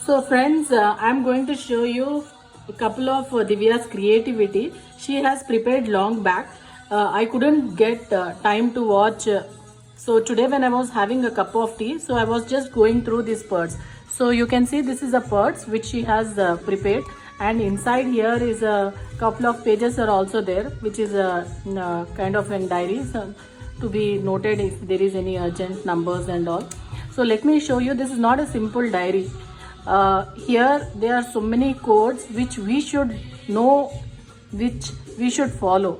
So friends, I'm going to show you a couple of Divya's creativity. She has prepared long back. I couldn't get time to watch. So today when I was having a cup of tea, so I was just going through these parts. So you can see this is a parts which she has prepared, and inside here is a couple of pages are also there, which is a kind of a diary, so to be noted if there is any urgent numbers and all. So let me show you, this is not a simple diary. Here there are so many codes which we should know, which we should follow.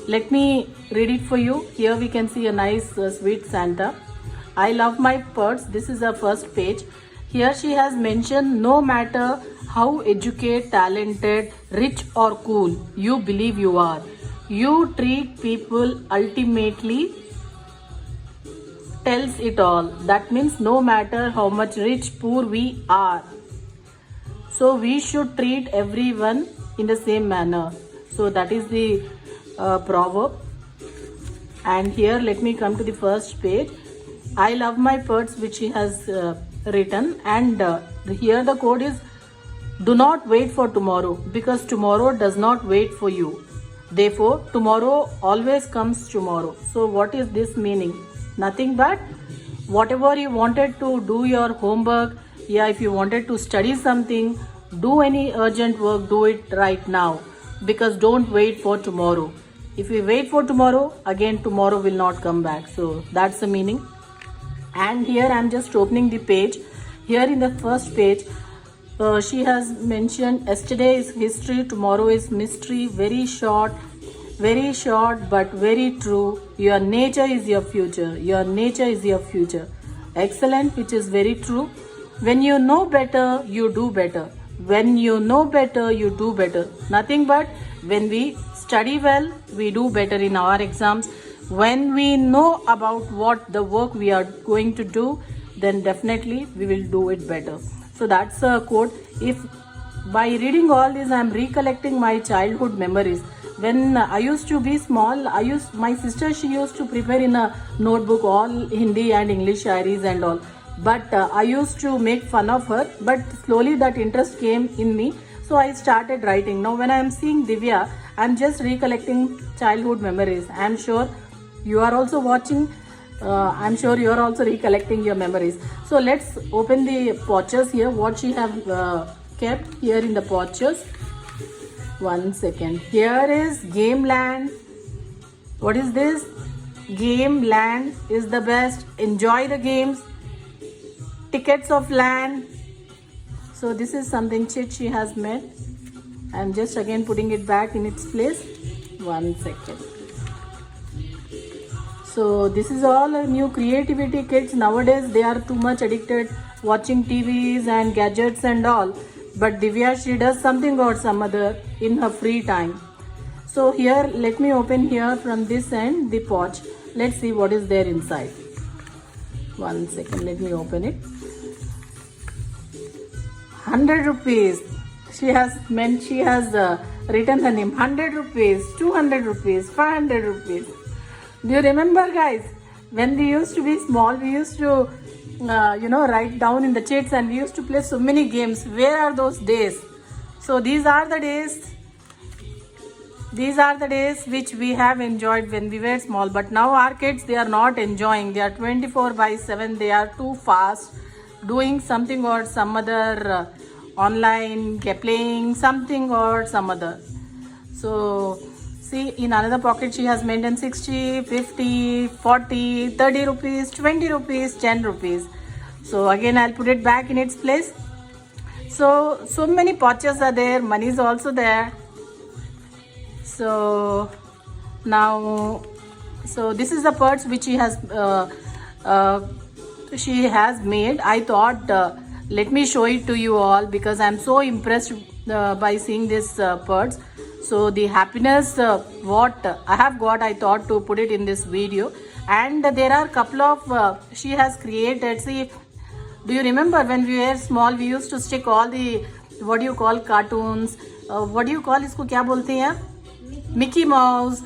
Let me read it for you. Here we can see a nice sweet Santa. I love my pets. This is the first page. Here she has mentioned, no matter how educated, talented, rich or cool you believe you are, you treat people ultimately tells it all. That means no matter how much rich, poor we are, so we should treat everyone in the same manner. So that is the proverb. And here let me come to the first page. I love my pets, which he has written, and here the code is, do not wait for tomorrow, because tomorrow does not wait for you. Therefore tomorrow always comes tomorrow. So what is this meaning? Nothing but whatever you wanted to do your homework, if you wanted to study something, do any urgent work, do it right now, because don't wait for tomorrow. If we wait for tomorrow, again tomorrow will not come back. So that's the meaning. And here I'm just opening the page. Here in the first page, she has mentioned, yesterday is history, tomorrow is mystery. Very short but very true. Your nature is your future. Your nature is your future. Excellent, which is very true. When you know better, you do better. When you know better, you do better. Nothing but when we study well, we do better in our exams. When we know about what the work we are going to do, then definitely we will do it better. So that's a quote. If by reading all this, I am recollecting my childhood memories. When I used to be small, my sister, she used to prepare in a notebook all Hindi and English shairis and all. But I used to make fun of her. But slowly that interest came in me. So I started writing. Now when I am seeing Divya, I am just recollecting childhood memories. I am sure you are also watching. I'm sure you are also recollecting your memories. So let's open the pouches here. What she have kept here in the pouches. 1 second. Here is Game Land. What is this? Game Land is the best. Enjoy the games. Tickets of land. So this is something chit she has made. I'm just again putting it back in its place. 1 second. So this is all a new creativity. Kids nowadays, they are too much addicted watching TVs and gadgets and all. But Divya, she does something or some other in her free time. So here, let me open here from this end the pouch. Let's see what is there inside. 1 second, let me open it. 100 rupees. She has written her name. 100 rupees, 200 rupees, 500 rupees. Do you remember, guys? When we used to be small, we used to write down in the chits, and we used to play so many games. Where are those days? So these are the days. These are the days which we have enjoyed when we were small. But now our kids, they are not enjoying. They are 24/7. They are too fast, doing something or some other online, playing something or some other. So see, in another pocket she has maintained 60, 50, 40, 30 rupees, 20 rupees, 10 rupees. So again I'll put it back in its place. So many pouches are there, money is also there. So now, so this is the purse which she has made. I thought let me show it to you all, because I'm so impressed by seeing this purse. So the happiness what I have got, I thought to put it in this video. And there are a couple of she has created. See, do you remember when we were small, we used to stick all the, what do you call, cartoons, what do you call, इसको क्या बोलते हैं आप, Mickey mouse,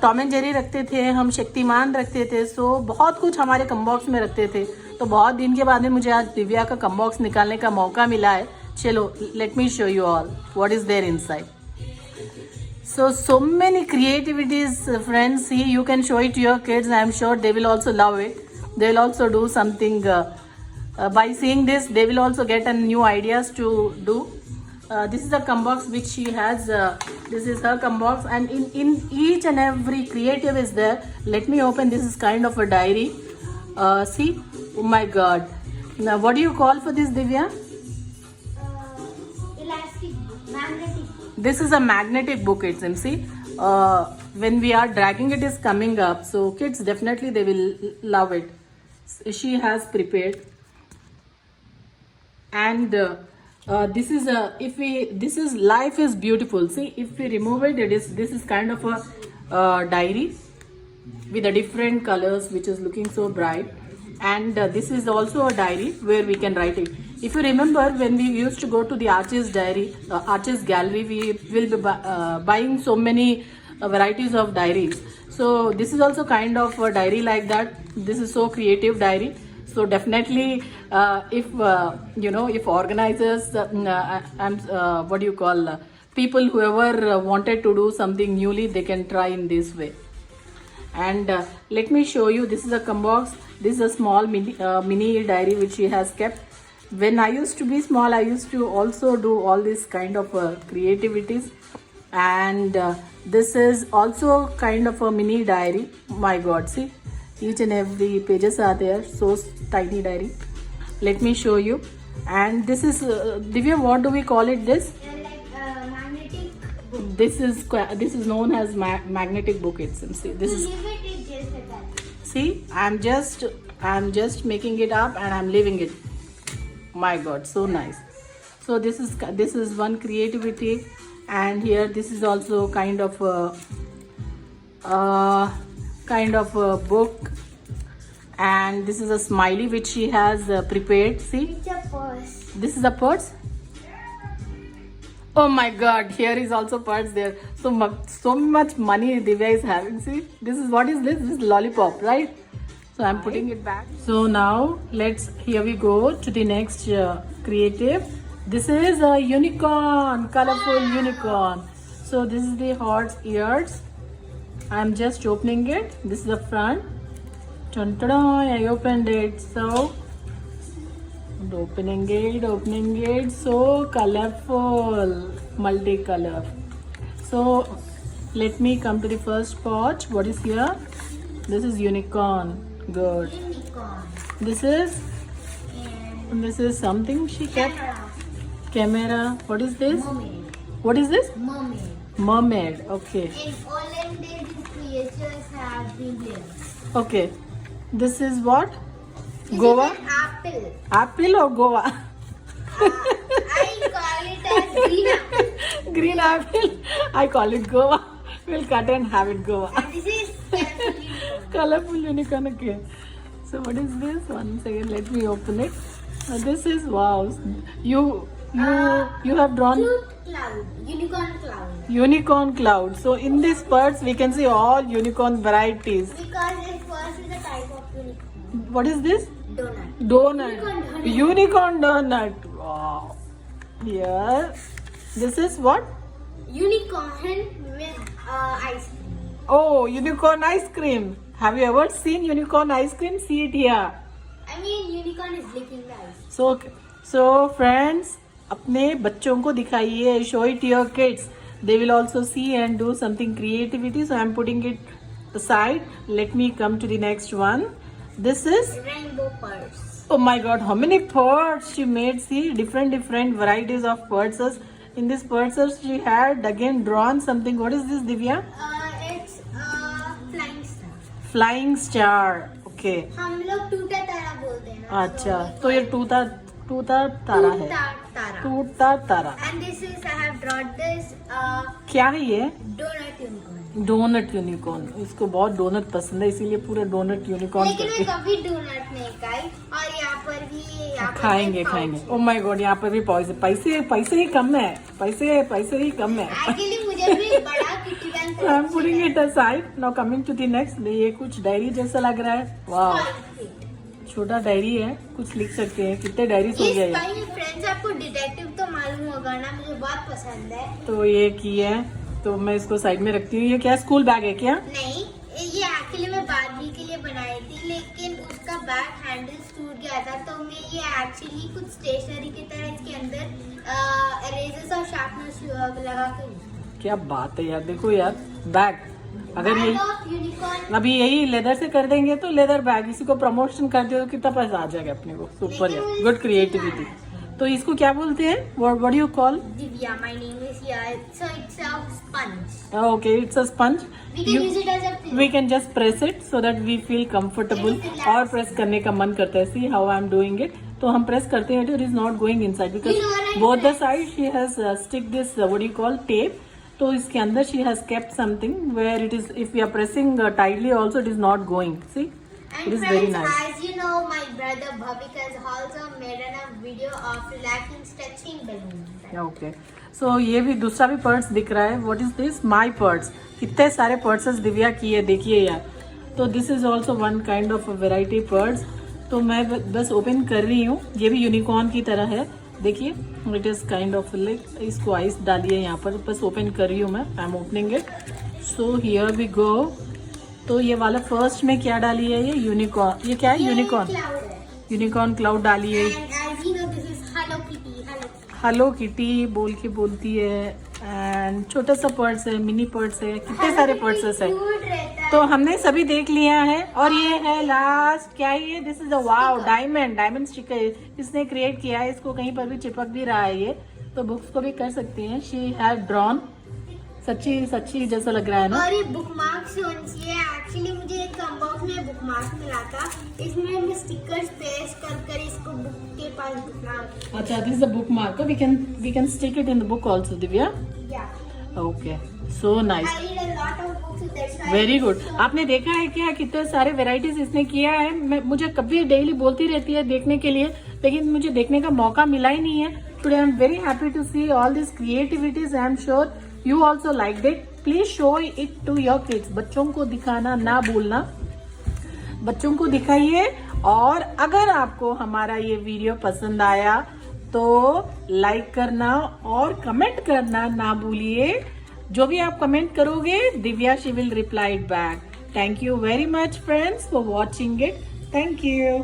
Tom and Jerry रखते थे हम, शक्तिमान रखते थे. सो बहुत कुछ हमारे कम बॉक्स में रखते थे. तो तो बहुत दिन के बाद में मुझे आज दिव्या का कम बॉक्स निकालने का मौका मिला है. चलो, let me show you all what is there inside. So many creativities, friends. See, you can show it to your kids. I am sure they will also love it. They will also do something. By seeing this, they will also get a new ideas to do. This is a cum box which she has. This is her cum box, and in each and every creative is there. Let me open. This is kind of a diary. See, oh my God. Now, what do you call for this, Divya? Elastic book, magnetic book. This is a magnetic book, it seems. See, when we are dragging it is coming up, so kids definitely they will love it. She has prepared, and this is a this is life is beautiful. See, if we remove it, this is kind of a diary with the different colors, which is looking so bright. And this is also a diary where we can write it. If you remember, when we used to go to the Arches Gallery, we will be buying so many varieties of diaries. So this is also kind of a diary like that. This is so creative diary. So definitely, if organizers and what do you call people, whoever wanted to do something newly, they can try in this way. And let me show you. This is a cum box. This is a small mini diary which she has kept. When I used to be small, I used to also do all this kind of creativities. And this is also kind of a mini diary. My God, see, each and every pages are there. So tiny diary. Let me show you. And this is Divya. What do we call it? This? Magnetic book. This is known as magnetic book. It seems. See, this is. Leave it just like that. See, I'm just making it up and I'm leaving it. My God, so nice. So this is one creativity, and here this is also kind of a book, and this is a smiley which she has prepared. See, It's a purse. this is a purse. Oh my God, here is also purse there. So much money Divya is having. See, this is what is this? This is lollipop, right? So I'm putting it back. So now here we go to the next creative. This is a unicorn, colorful unicorn. So this is the horse ears. I'm just opening it. This is the front. Dun, dun, dun, I opened it. So opening it. So colorful, multicolor. So let me come to the first part. What is here? This is unicorn. Good. Unicorn. This is And something she kept. camera. Camera. What is this? Mermaid. What is this? Mermaid. Mermaid. Okay. In olden days, these creatures have been there. Okay. This is what? This Goa? is an apple. Apple or Goa? I call it as green apple. Green apple. I call it Goa. We'll cut and have it Goa. And this is colorful unicorn. Colorful unicorn. Okay. So what is this? One second. Let me open it. This is wow. You have drawn Cute cloud. Unicorn cloud. unicorn cloud. So in this purse we can see all unicorn varieties. Because it first is a type of unicorn. What is this? Donut. Donut. Unicorn donut. Wow. Here. This is what? Unicorn with ice cream. Oh, unicorn ice cream. Have you ever seen unicorn ice cream? See it here. I mean, unicorn is licking the ice. So friends, अपने बच्चों को दिखाइए. Show it to your kids. They will also see and do something creativity. So I'm putting it aside. Let me come to the next one. This is, Rainbow purse. oh my God, how many purses she made. See, different varieties of purses. In this purses she had again drawn something. What is this, Divya? It's flying star. Flying star. Okay. हम लोग टूटा तारा बोलते हैं ना. अच्छा, तो ये टूटा तारा है. तारा. टूटा तारा. And this is I have drawn this क्या है ये? donut unicorn. Donut unicorn. इसको बहुत डोनट पसंद है, इसीलिए पूरे डोनट यूनिकॉर्न लेकिन मैं करके कभी donut नहीं खाई. और यहाँ पर भी खाएंगे. ओ माय गॉड, यहाँ पर भी पैसे ही कम है. पैसे ही कम है. Actually मुझे भी बड़ा kitty bank. I am putting it aside. Now coming to the next. ये कुछ डायरी जैसा लग रहा है. वाह, छोटा डायरी है, कुछ लिख सकते हैं। कितने डायरीज हो गया ये? फ्रेंड्स आपको डिटेक्टिव तो मालूम होगा ना, मुझे बहुत पसंद है। तो ये की है, तो मैं इसको साइड में रखती हूँ। ये क्या स्कूल बैग है क्या? नहीं, ये एक्चुअली मैं बारबी के लिए बनाई थी, लेकिन उसका बैग हैंडल टूट गया था, तो मैं ये एक्चुअली कुछ स्टेशनरी की तरह इसके अंदर इरेजर्स और शार्पनर्स लगा के। क्या बात है यार, देखो यार बैग, अगर ये यूनिकॉर्न। अभी यही लेदर से कर देंगे तो लेदर बैग, इसी को प्रमोशन कर दे तो कितना पैसा आ जाएगा अपने को। सुपर यार, गुड क्रिएटिविटी। तो इसको क्या बोलते हैं? What you call? Divya, my name is here, so it's a sponge. Okay, it's a sponge. We can use it as a we can just press it so that we feel comfortable, और press करने का मन करता है। See how I am doing it. तो हम press करते हैं, it is not going inside because both the side she has stick this what you call tape. तो इसके अंदर she has kept something where it is, if you are pressing tightly also it is not going. See, And it is very friends, nice. as you know, my brother Bhavik has also made a video of relaxing stretching balloons. Okay, so ये भी दूसरा भी purse दिख रहा है। What is this? My purse. कितने सारे purses Divya की है, देखिए यार। तो this is also one kind of variety purse. तो मैं बस ओपन कर रही हूँ। ये भी यूनिकॉर्न की तरह है, देखिए। It is kind of like, इसको आइस डालिए यहाँ पर। बस ओपन कर रही हूँ मैं, I am opening it. So here we go. तो ये वाला फर्स्ट में क्या डाली है? ये यूनिकॉर्न। ये क्या है? यूनिकॉर्न। Cloud है। यूनिकॉर्न क्लाउड डाली है। And as you know, this is Hello Kitty. Hello Kitty. Hello kitty बोल के बोलती है। एंड छोटा सा पर्स है, मिनी पर्स है, कितने सारे पर्सेस है। Cute रहता है। तो हमने सभी देख लिया है। और ये है लास्ट, क्या है ये? This is a wow, diamond sticker. इसने क्रिएट किया है, इसको कहीं पर भी चिपक भी रहा है ये। तो बुक्स को भी कर सकते हैं। शी हैव ड्रॉन, सच्ची जैसा लग रहा है ना। और ये बुकमार्क्स ये एक्चुअली मुझे एक बॉक्स में बुकमार्क मिला था, इसमें मैं स्टिकर्स पेस्ट कर इसको बुक के पास बुकमार्क। अच्छा, this is a bookmark. We can stick it in the book also, Divya. या okay, so nice, I read a lot of books, that's why. Very good. आपने देखा है क्या कितने सारे वेराइटीज इसने किया है? मुझे कभी डेली बोलती रहती है देखने के लिए, लेकिन मुझे देखने का मौका मिला ही नहीं है। Today I am very happy to see all this creativities. I am sure you also like it. Please show it to your kids. बच्चों को दिखाना ना भूलना, बच्चों को दिखाइए। और अगर आपको हमारा ये वीडियो पसंद आया तो लाइक करना और कमेंट करना ना भूलिए। जो भी आप कमेंट करोगे, Divya she will reply it back. Thank you very much friends for watching it. Thank you.